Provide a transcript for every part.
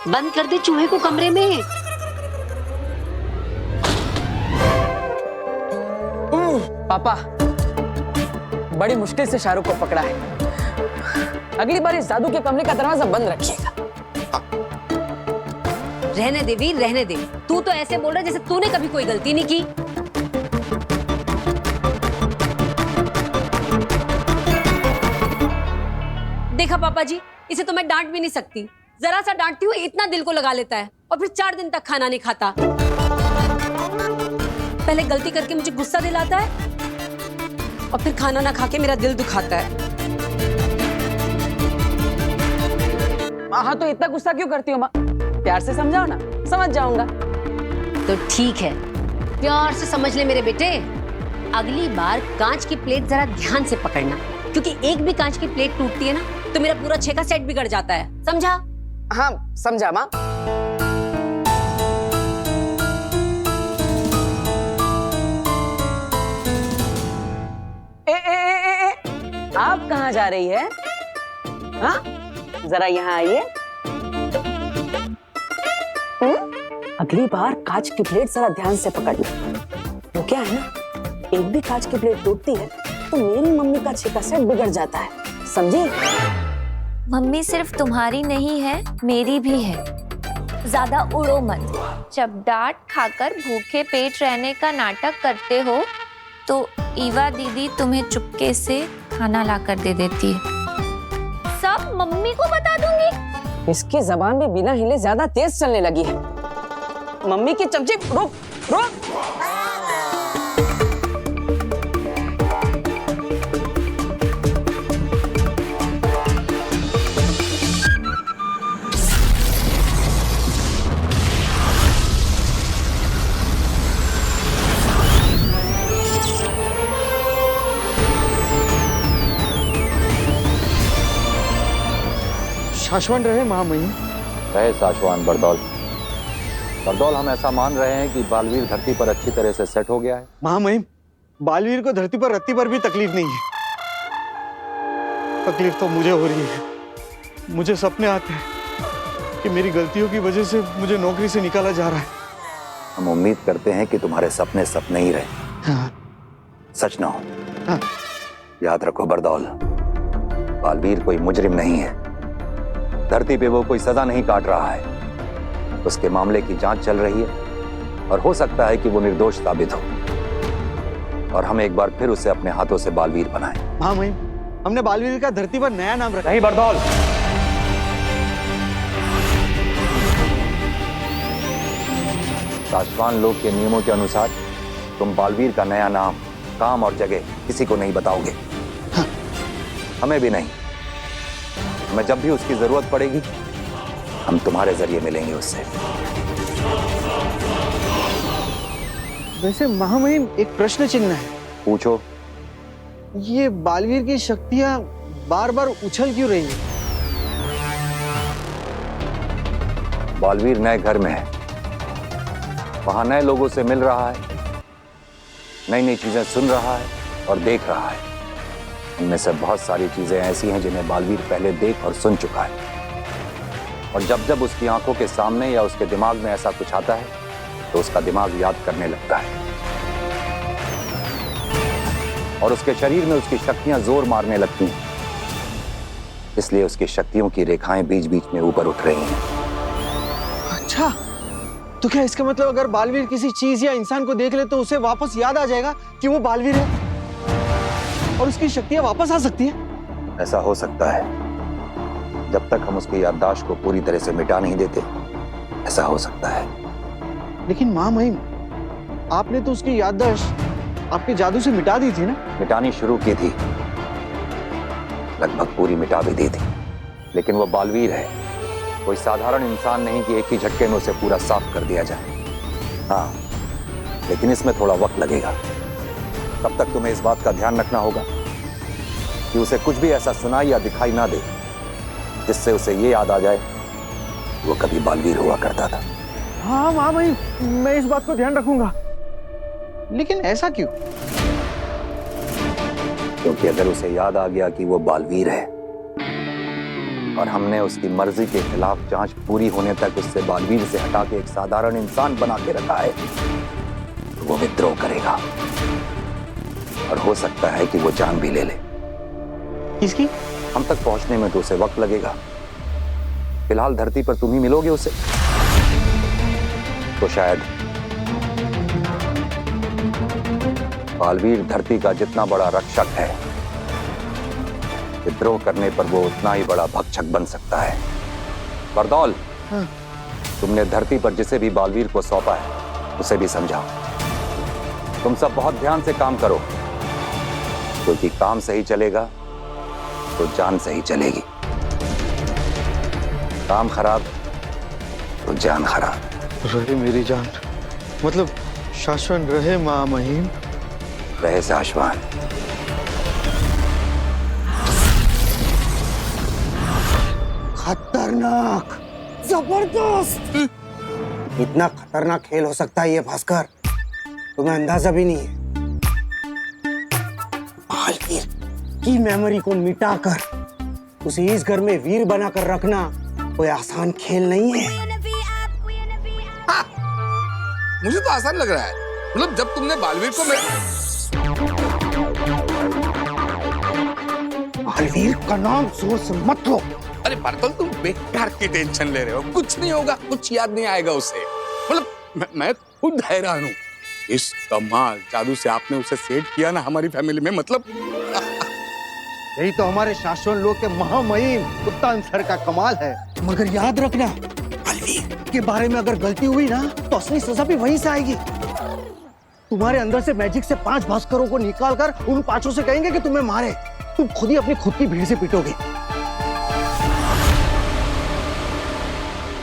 बंद कर दे चूहे को कमरे में। पापा, बड़ी मुश्किल से शाहरुख को पकड़ा है। अगली बार इस जादू के कमरे का दरवाजा बंद रखिएगा। रहने दे वीर, रहने दे। तू तो ऐसे बोल रहा है जैसे तूने कभी कोई गलती नहीं की। देखा पापा जी, इसे तो मैं डांट भी नहीं सकती। जरा सा डांटती हूँ इतना दिल को लगा लेता है और फिर 4 दिन तक खाना नहीं खाता। पहले गलती करके मुझे गुस्सा दिलाता है और फिर खाना ना खा के मेरा दिल दुखाता है। हाँ तो इतना गुस्सा क्यों करती हो माँ? प्यार से समझाओ ना, समझ जाऊंगा। तो ठीक है, प्यार से समझ ले मेरे बेटे। अगली बार कांच की प्लेट जरा ध्यान से पकड़ना, क्योंकि एक भी कांच की प्लेट टूटती है ना तो मेरा पूरा 6 का सेट बिगड़ जाता है। समझा? हाँ समझा माँ। आप कहाँ जा रही है? हाँ जरा यहाँ आइए। अगली बार कांच की प्लेट जरा ध्यान से पकड़ना। वो क्या है ना, एक भी कांच की प्लेट टूटती है तो मेरी मम्मी का 6 का सेट बिगड़ जाता है, समझी? मम्मी सिर्फ तुम्हारी नहीं है, मेरी भी है। ज्यादा उड़ो मत। जब डांट खाकर भूखे पेट रहने का नाटक करते हो तो ईवा दीदी तुम्हें चुपके से खाना लाकर दे देती है। सब मम्मी को बता दूंगी। इसकी जबान भी बिना हिले ज्यादा तेज चलने लगी है। मम्मी की चमची, रुक रुक। शाश्वत रहे महामहिम। रहे शाश्वत बरदौल। बरदौल, हम ऐसा मान रहे हैं कि बालवीर धरती पर अच्छी तरह से सेट हो गया है। महामहिम, बालवीर को धरती पर रत्ती पर भी तकलीफ नहीं है। तकलीफ तो मुझे हो रही है। मुझे सपने आते हैं कि मेरी गलतियों की वजह से मुझे नौकरी से निकाला जा रहा है। हम उम्मीद करते हैं कि तुम्हारे सपने सपने ही रहे, हाँ। सच ना हो। हाँ। याद रखो बरदौल, बालवीर कोई मुजरिम नहीं है। धरती पे वो कोई सजा नहीं काट रहा है। उसके मामले की जांच चल रही है और हो सकता है कि वो निर्दोष साबित हो और हम एक बार फिर उसे अपने हाथों से बालवीर बनाएं। महामहिम, हमने बालवीर का धरती पर नया नाम रखा। नहीं बरदौल, शाश्वान लोक के नियमों के अनुसार तुम बालवीर का नया नाम, काम और जगह किसी को नहीं बताओगे। हाँ। हमें भी नहीं। हमें जब भी उसकी जरूरत पड़ेगी हम तुम्हारे जरिए मिलेंगे उससे। वैसे महामहिम, एक प्रश्न चिन्ह है। पूछो। ये बालवीर की शक्तियां बार बार उछल क्यों रही है? बालवीर नए घर में है, वहां नए लोगों से मिल रहा है, नई नई चीजें सुन रहा है और देख रहा है। इनमें से बहुत सारी चीजें ऐसी हैं जिन्हें बालवीर पहले देख और सुन चुका है, और जब जब उसकी आंखों के सामने या उसके दिमाग में ऐसा कुछ आता है तो उसका दिमाग याद करने लगता है और उसके शरीर में उसकी शक्तियां जोर मारने लगती हैं। इसलिए उसकी शक्तियों की रेखाएं बीच बीच में ऊपर उठ रही हैं। अच्छा, तो क्या इसका मतलब अगर बालवीर किसी चीज या इंसान को देख ले तो उसे वापस याद आ जाएगा कि वो बालवीर है और उसकी शक्तियां वापस आ सकती हैं? ऐसा हो सकता है, जब तक हम उसकी याददाश्त को पूरी तरह से मिटा नहीं देते ऐसा हो सकता है। लेकिन महामहिम, आपने तो उसकी याददाश्त आपके जादू से मिटा दी थी ना? मिटानी शुरू की थी, लगभग पूरी मिटा भी दी थी, लेकिन वो बालवीर है, कोई साधारण इंसान नहीं कि एक ही झटके में उसे पूरा साफ कर दिया जाए। हाँ, लेकिन इसमें थोड़ा वक्त लगेगा। तब तक तुम्हें इस बात का ध्यान रखना होगा कि उसे कुछ भी ऐसा सुनाई या दिखाई ना दे जिससे उसे ये याद आ जाए वो कभी बालवीर हुआ करता था। हाँ महामहिम, मैं इस बात को ध्यान रखूंगा। लेकिन ऐसा क्यों? क्योंकि अगर उसे याद आ गया कि वो बालवीर है और हमने उसकी मर्जी के खिलाफ जांच पूरी होने तक उससे बालवीर से हटा के एक साधारण इंसान बना के रखा है, तो वो विद्रोह करेगा और हो सकता है कि वो जान भी ले ले। किसकी? हम तक पहुंचने में तो उसे वक्त लगेगा। फिलहाल धरती पर तुम ही मिलोगे उसे, तो शायद बालवीर धरती का जितना बड़ा रक्षक है, विद्रोह करने पर वो उतना ही बड़ा भक्षक बन सकता है। बरदौल, तुमने धरती पर जिसे भी बालवीर को सौंपा है उसे भी समझाओ। तुम सब बहुत ध्यान से काम करो, क्योंकि काम सही चलेगा तो जान सही चलेगी। काम खराब तो जान खराब। रहे मेरी जान, मतलब शाश्वत रहे महामहिम। रहे शाश्वत। खतरनाक, जबरदस्त। इतना खतरनाक खेल हो सकता है ये भास्कर, तुम्हें अंदाजा भी नहीं है। बालवीर की मेमोरी को मिटाकर उसे इस घर में वीर बनाकर रखना कोई आसान खेल नहीं है। मुझे तो आसान लग रहा है। मतलब जब तुमने बालवीर को बालवीर का नाम जोर से मत लो। अरे बर्तल, तुम बेकार की टेंशन ले रहे हो। कुछ नहीं होगा, कुछ याद नहीं आएगा उसे। मतलब मैं खुद हैरान हूँ। इस कमाल जादू से आपने उसे सेट किया ना हमारी फैमिली में। मतलब यही तो हमारे शाश्वत लोग के महामहिम कुत्तान सर का कमाल है। मगर याद रखना, बालवीर के बारे में अगर गलती हुई ना तो असली सजा भी वहीं से आएगी। तुम्हारे अंदर से मैजिक से 5 भास्करों को निकालकर उन 5 से कहेंगे कि तुम्हें मारे। तुम खुद ही अपनी खुद की भीड़ से पिटोगे।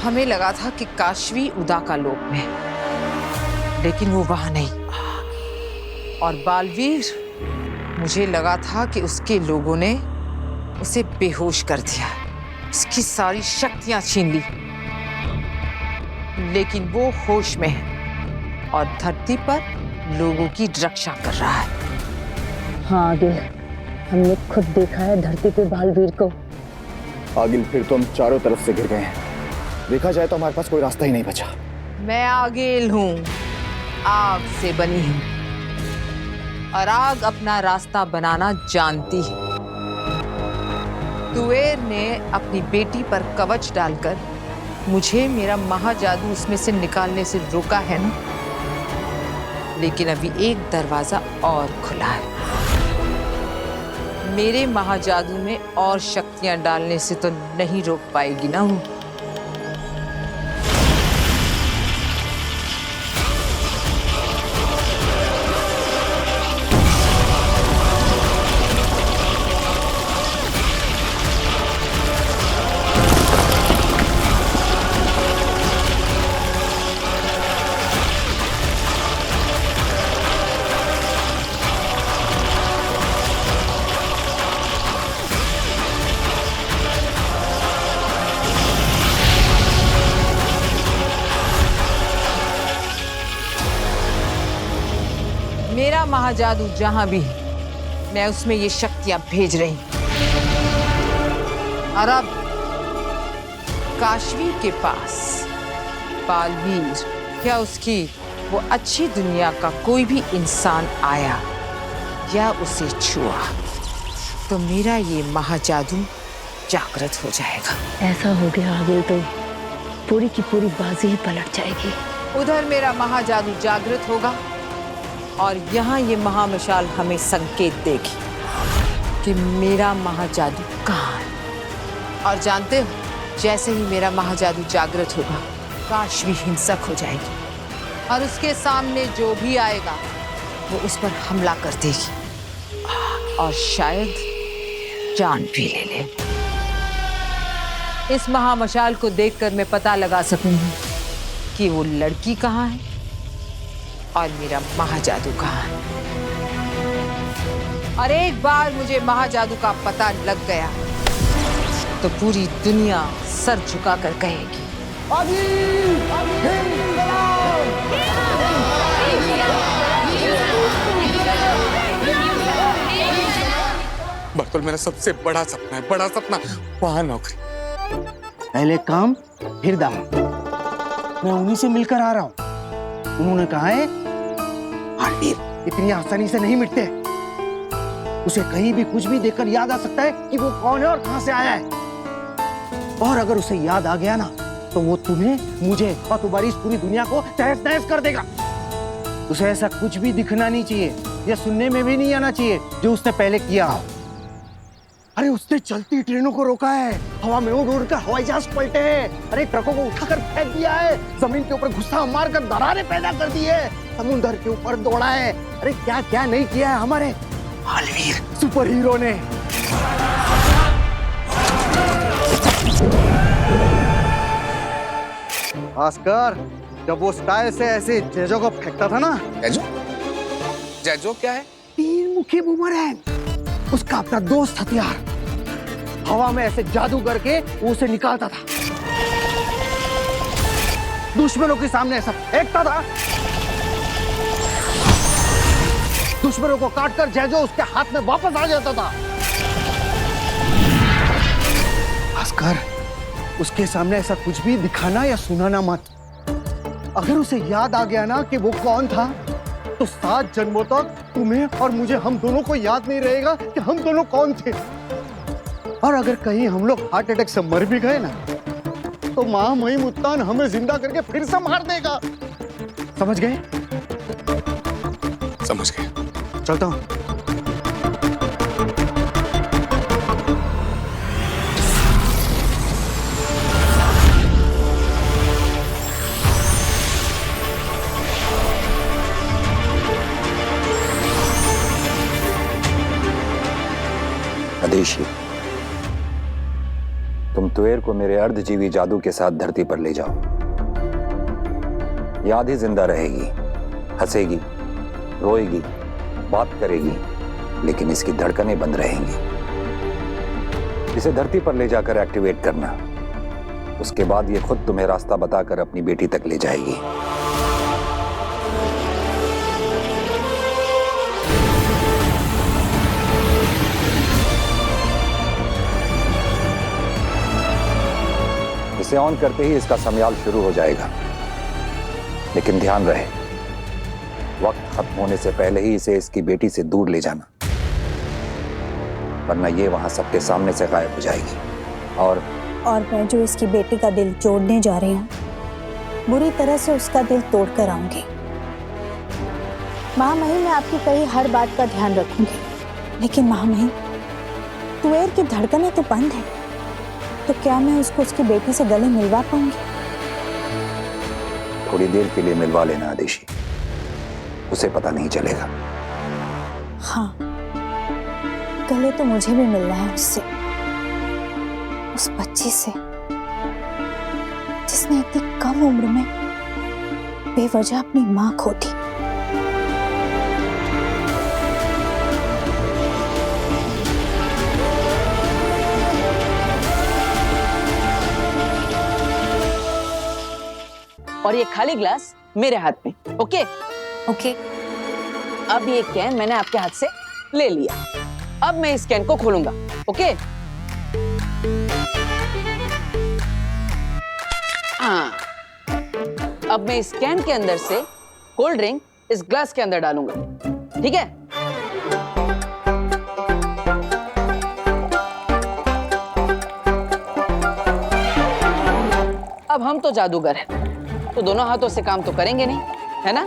हमें लगा था कि काशवी उदा का लोक में, लेकिन वो वहां नहीं। और बालवीर, मुझे लगा था कि उसके लोगों ने उसे बेहोश कर दिया, उसकी सारी शक्तियां छीन ली, लेकिन वो होश में है और धरती पर लोगों की रक्षा कर रहा है। हाँ आगिल, हमने खुद देखा है धरती पे बालवीर को। आगिल, फिर तो हम चारों तरफ से घिर गए हैं। देखा जाए तो हमारे पास कोई रास्ता ही नहीं बचा। मैं आगिल हूँ, आग से बनी हूँ, और आग अपना रास्ता बनाना जानती है। तुएर ने अपनी बेटी पर कवच डालकर मुझे मेरा महाजादू उसमें से निकालने से रोका है ना, लेकिन अभी एक दरवाजा और खुला है। मेरे महाजादू में और शक्तियां डालने से तो नहीं रोक पाएगी ना वो। मेरा महाजादू जहां भी है, मैं उसमें ये शक्तियां भेज रही हूं। और अब काशवी के पास बालवीर या उसकी वो अच्छी दुनिया का कोई भी इंसान आया या उसे छुआ तो मेरा ये महाजादू जागृत हो जाएगा। ऐसा हो गया आगिल तो पूरी की पूरी बाजी ही पलट जाएगी। उधर मेरा महाजादू जागृत होगा और यहाँ ये महामशाल हमें संकेत देगी कि मेरा महाजादू कहाँ है। और जानते हो, जैसे ही मेरा महाजादू जागृत होगा, काशवी हिंसक हो जाएगी और उसके सामने जो भी आएगा वो उस पर हमला कर देगी और शायद जान भी ले ले। इस महामशाल को देखकर मैं पता लगा सकूंगी कि वो लड़की कहाँ है और मेरा महाजादू कहाँ है। और एक बार मुझे महाजादू का पता लग गया तो पूरी दुनिया सर झुकाकर कहेगी, बर्तल, मेरा सबसे बड़ा सपना है, बड़ा सपना, वहां नौकरी। पहले काम फिर दाम। मैं उन्हीं से मिलकर आ रहा हूं। उन्होंने कहा है बालवीर इतनी आसानी से नहीं मिटते। उसे कहीं भी कुछ भी देखकर याद आ सकता है कि वो कौन है और कहां से आया है। और अगर उसे याद आ गया ना तो वो तुम्हें, मुझे और तुम्हारी इस पूरी दुनिया को तहस नहस कर देगा। उसे ऐसा कुछ भी दिखना नहीं चाहिए या सुनने में भी नहीं आना चाहिए जो उसने पहले किया हो। अरे उसने चलती ट्रेनों को रोका है, हवा में उड़ उड़ कर हवाई जहाज पलटे हैं, अरे ट्रकों को उठाकर फेंक दिया है, जमीन के ऊपर गुस्सा मारकर दरारें पैदा कर दी है, समुद्र के ऊपर दौड़ा है। अरे क्या क्या नहीं किया है हमारे बालवीर सुपर हीरो ने। भास्कर, जब वो स्टाइल से ऐसे जेजो को फेंकता था ना। जैजो? जैजो क्या है? 3 मुखी बूमरैंग, उसका अपना दोस्त हथियार। हवा में ऐसे जादू करके वो उसे निकालता था, दुश्मनों के सामने ऐसा फेंकता था, दुश्मनों को काटकर जैजो उसके हाथ में वापस आ जाता था। भास्कर, उसके सामने ऐसा कुछ भी दिखाना या सुनाना मत। अगर उसे याद आ गया ना कि वो कौन था तो 7 जन्मों तक तुम्हें और मुझे, हम दोनों को याद नहीं रहेगा कि हम दोनों कौन थे। और अगर कहीं हम लोग हार्ट अटैक से मर भी गए ना तो मां मई मुत्तान हमें जिंदा करके फिर से मार देगा। समझ गए? समझ गए। चलता हूं। अदेशी, तुम तुएर को मेरे अर्धजीवी जादू के साथ धरती पर ले जाओ। याद ही जिंदा रहेगी, हंसेगी, रोएगी, बात करेगी, लेकिन इसकी धड़कनें बंद रहेंगी। इसे धरती पर ले जाकर एक्टिवेट करना। उसके बाद ये खुद तुम्हें रास्ता बताकर अपनी बेटी तक ले जाएगी। इसे ऑन करते ही इसका समयाल शुरू हो जाएगा, लेकिन ध्यान रहे वक्त खत्म होने से पहले ही इसे इसकी बेटी से दूर ले जाना, वरना ये वहां सबके सामने से गायब हो जाएगी। और मैं जो इसकी बेटी का दिल जोड़ने जा रही हूँ, बुरी तरह से उसका दिल तोड़ कर आऊंगी। महामहिम, मैं आपकी कही हर बात का ध्यान रखूंगी, लेकिन महामहिम, तुएर की धड़कनें तो बंद है, तो क्या मैं उसको उसकी बेटी से गले मिलवा पाऊंगी? थोड़ी देर के लिए मिलवा लेना आदेशी, उसे पता नहीं चलेगा। हाँ, गले तो मुझे भी मिलना है उससे, उस बच्ची से जिसने इतनी कम उम्र में बेवजह अपनी मां खो दी। और ये खाली ग्लास मेरे हाथ में। Okay okay. अब ये कैन मैंने आपके हाथ से ले लिया। अब मैं इस कैन को खोलूंगा। ओके हाँ, अब मैं इस कैन के अंदर से कोल्ड ड्रिंक इस ग्लास के अंदर डालूंगा। ठीक है? अब हम तो जादूगर हैं, तो दोनों हाथों से काम तो करेंगे नहीं, है ना?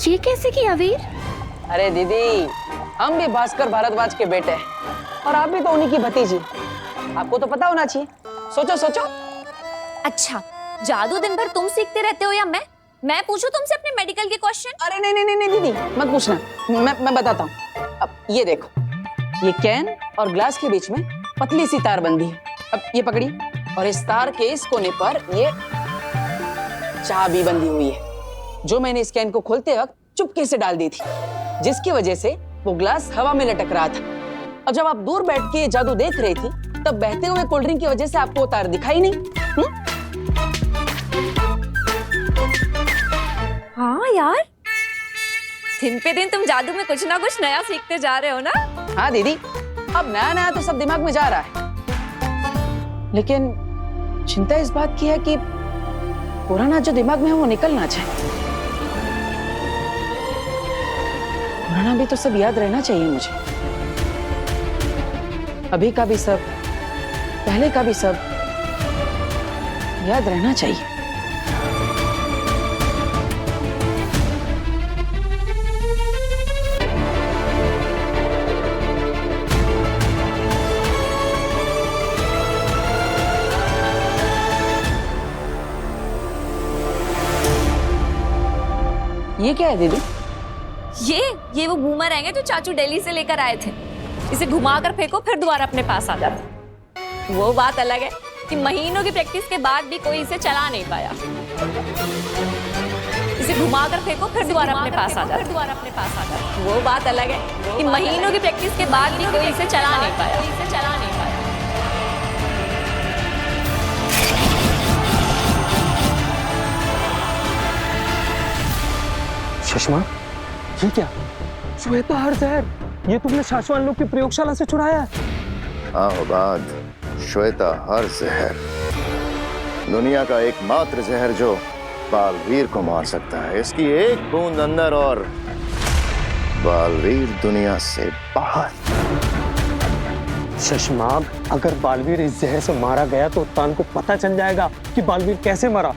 ये कैसे किया वीर? अरे दीदी, हम भी भास्कर भारद्वाज के बेटे हैं और आप भी तो उन्हीं की भतीजी। आपको तो पता होना चाहिए। सोचो सोचो। अच्छा, जादू दिन भर तुम सीखते रहते हो या मैं पूछूं तुमसे अपने मेडिकल के क्वेश्चन? अरे नहीं नहीं नहीं दीदी, मत पूछना, मैं बताता हूँ। अब ये देखो, ये कैन और ग्लास के बीच में पतली सी तार बंधी है। अब ये पकड़ी, और इस तार के इस कोने पर ये चाबी बंधी हुई है, जो मैंने इस कैन को खोलते वक्त चुपके से डाल दी थी, जिसकी वजह से वो ग्लास हवा में लटक रहा था और जब आप दूर बैठ के जादू देख रही थी तब बहते हुए कोल्ड ड्रिंक की वजह से आपको वो तार दिखाई नहीं। हाँ यार, दिन पे दिन तुम जादू में कुछ ना कुछ नया सीखते जा रहे हो ना। हाँ दीदी, अब नया नया तो सब दिमाग में जा रहा है, लेकिन चिंता इस बात की है कि पुराना जो दिमाग में है वो निकलना चाहिए। पुराना भी तो सब याद रहना चाहिए मुझे, अभी का भी सब, पहले का भी सब याद रहना चाहिए। ये क्या है दीदी? ये वो बूमरैंग है जो चाचू दिल्ली से लेकर आए थे। इसे घुमाकर फेंको फिर दोबारा अपने पास आ जाता। वो बात अलग है कि महीनों की प्रैक्टिस के बाद भी कोई इसे चला नहीं पाया। इसे घुमाकर फेंको फिर दोबारा अपने पास आ जाता। वो बात अलग है कि महीनों की प्रैक्टिस के बाद भी कोई इसे चला नहीं पाया। सुषमा, ये क्या? श्वेता हर जहर, ये तुमने शाश्वान लोग की प्रयोगशाला से चुराया है? हाँ उबाद, श्वेता हर जहर दुनिया का एकमात्र जहर जो बालवीर को मार सकता है। इसकी एक बूंद अंदर और बालवीर दुनिया से बाहर। शशमाग, अगर बालवीर इस जहर से मारा गया तो उत्तान को पता चल जाएगा कि बालवीर कैसे मरा।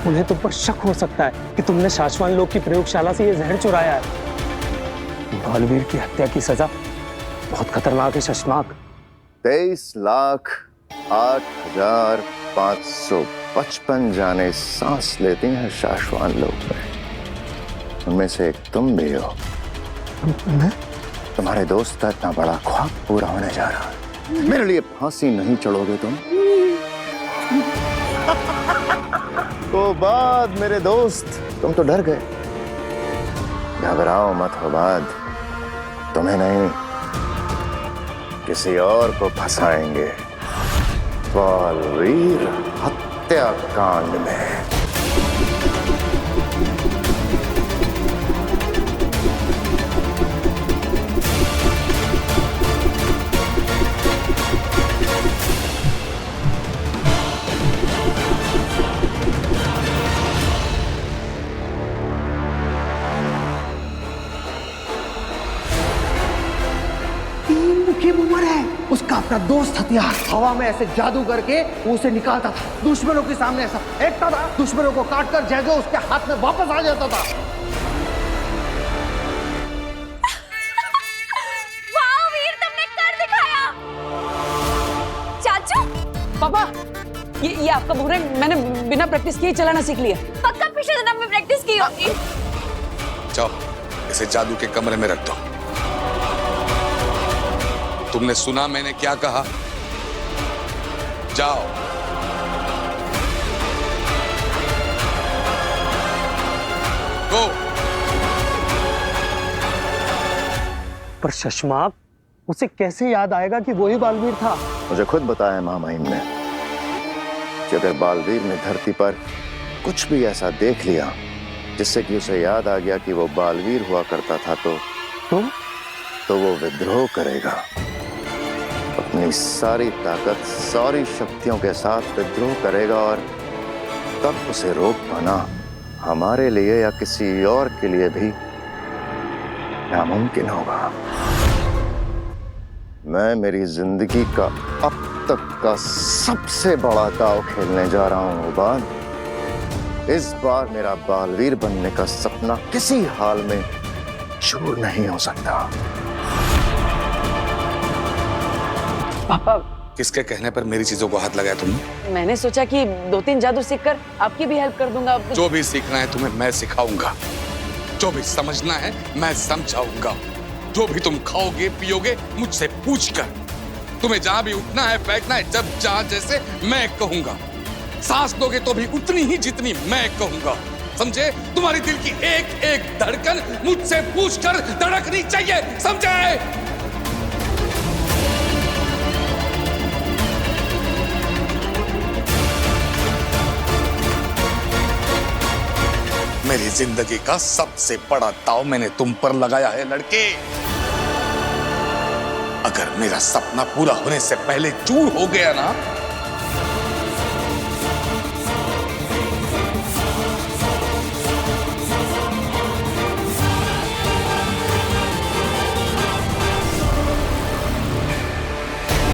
उन्हें तुम पर शक हो सकता है कि तुमने शाश्वान लोग की प्रयोगशाला से ये जहर चुराया है। बालवीर की हत्या की सजा बहुत खतरनाक है शशमाग। 23,08,555 जाने सांस लेती हैं शाश्वान लोग में। उनमें से एक तुम भी हो। तुम्हारे दोस्त का इतना बड़ा ख्वाब पूरा होने जा रहा है। मेरे लिए फांसी नहीं चढ़ोगे तुम? तो बाद मेरे दोस्त, तुम तो डर गए। घबराओ मत हो बाद, तुम्हें नहीं किसी और को फंसाएंगे बालवीर हत्याकांड में। बूमर है, उसका अपना दोस्त हथियार हवा में ऐसे जादू करके वो उसे निकालता था, दुश्मनों के सामने ऐसा फेंकता था, दुश्मनों को काटकर जैसे उसके हाथ में वापस आ जाता था। वाह वीर, तुमने कर दिखाया। चाचू, पापा, ये आपका बूमरैंग मैंने बिना प्रैक्टिस किए चलाना सीख लिया। पक्का पिछले जन्म में प्रैक्टिस की होगी। जाओ, इसे जादू के कमरे में रख दो। तुमने सुना मैंने क्या कहा? जाओ। गो। पर शशमाक, उसे कैसे याद आएगा कि वही बालवीर था? मुझे खुद बताया माँ महिम ने कि अगर बालवीर ने धरती पर कुछ भी ऐसा देख लिया जिससे कि उसे याद आ गया कि वो बालवीर हुआ करता था तो वो विद्रोह करेगा। अपनी सारी ताकत, सारी शक्तियों के साथ विद्रोह करेगा और तब उसे रोक पाना हमारे लिए या किसी और के लिए भी नामुमकिन होगा। मैं मेरी जिंदगी का अब तक का सबसे बड़ा दांव खेलने जा रहा हूं उबाद। इस बार मेरा बालवीर बनने का सपना किसी हाल में चूर नहीं हो सकता। पापा, किसके कहने पर मेरी चीजों को हाथ लगाया तुमने? मैंने सोचा कि 2-3 जादू सीखकर आपकी भी हेल्प कर दूंगा। जो भी सीखना है तुम्हें मैं सिखाऊंगा, जो भी समझना है मैं समझाऊंगा। जो भी तुम खाओगे पियोगे मुझसे पूछकर। तुम्हें जहां भी उठना है बैठना है जब जहां जैसे मैं कहूंगा। सांस दोगे तो भी उतनी ही जितनी मैं कहूंगा। समझे? तुम्हारी दिल की एक एक धड़कन मुझसे पूछकर धड़कनी चाहिए, समझे? मेरी जिंदगी का सबसे बड़ा दांव मैंने तुम पर लगाया है लड़के। अगर मेरा सपना पूरा होने से पहले चूर हो गया ना